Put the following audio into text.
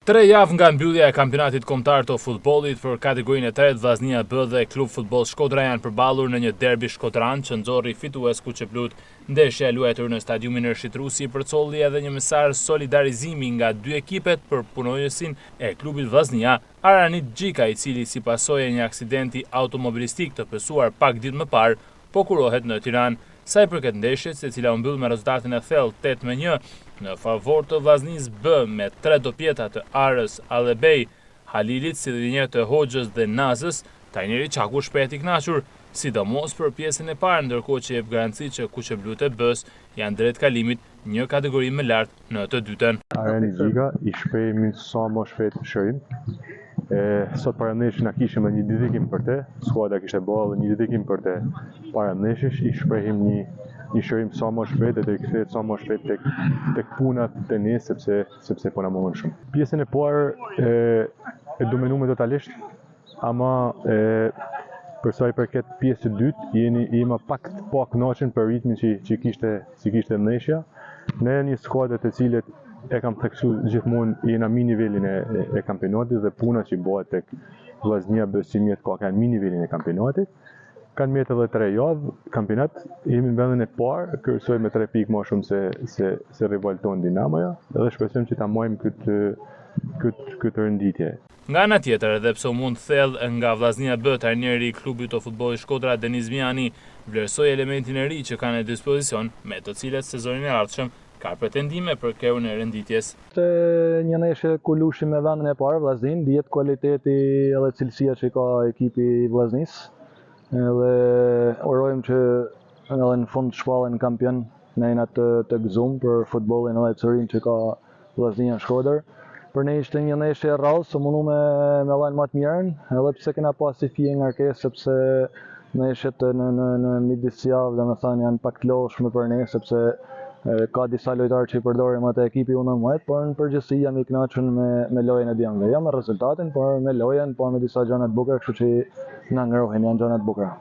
3 javë nga mbyllja e kampionatit kombëtar të futbollit për kategorinë e tretë, Vllaznia B dhe Klub Futboll Shkodra janë përballur në një derbi shkodran që nxorri fitues Kuçeplut. Ndeshja e luajtur në stadiumin Rshid Rusi përcolli edhe një mesazh solidarizimi nga dy ekipet për punonjësin e klubit Vllaznia, Aranit Xhika, i cili si pasojë e një aksidenti automobilistik të pësuar pak ditë më parë, po kurohet në Tiranë. Sa i përket ndeshjes, e cila u mbyll me rezultatin e thellë 8-1 në favor të Vllaznisë B me 3 dopjeta të Arës, Allebej, Halilit, si dhe një të Hoxhës dhe Nazës, trajneri Çaku shpejt i kënaqur, sidomos për pjesën e parë, ndërkohë që jep garanci që Kuçeplut e B-s janë drejt kalimit një kategori më lart në të dytën. Arani Xhika i shprehim sa më shpejt shërim. Sot para ndeshjes na kishim një dedikim për te, skuadra kishte bërë një dedikim për te para ndeshjes, i shprehim një shërim sa më shpejt dhe kthehet sa më shpejt tek puna të ne sepse po na mohon shumë. Pjesën e parë e dominuam totalisht, ama për sa i përket pjesës së dytë jemi pak të kënaqur për ritmin që kishte ndeshja. Ne një skuadër të cilët e kam theksuar gjithmonë jena mi nivelin e kampionatit dhe puna që bëhet tek Vllaznia besimiet ka mi nivelin e kampionatit. Kanë mjetë edhe 3 javë kampionat, jemi në vendin e parë, kryesoj me 3 pikë më shumë se rival ton Dinamoja, dhe shpresojmë që ta marrim këtë renditje. Nga ana tjetër, edhe pse u mund thellë nga Vllaznia B, trajneri i klubit të futbollit Shkodra Deniz Miani vlerësoi elementin e ri që kanë në dispozicion, me të cilët sezonin e ardhshëm ka pretendime për kerun e renditjes. Një ndeshje ku lushim me vendin e parë Vllaznin, dihet kualiteti edhe cilësia që ka ekipi i Vllaznisë. Edhe urojmë që edhe në fund shpallen kampion ne jena të gëzuar për futbollin edhe çërinë që ka Vllaznia Shkodër. Për ne ishte një ndeshje e rrallë, së mundu me lajnë më të mirën, edhe pse kena pas si fije ngarkesë, sepse ndeshjet në midis javë, domethënë janë pak të lodhshme për ne, sepse ka disa lojtarë që i përdorim atë ekipi U19, por në përgjithësi jam i kënaqur me lojën e djemve. Jo me rezultatin, por me lojën, po me disa gjëra të bukura, kështu që na ngrohen, janë gjëra të bukura.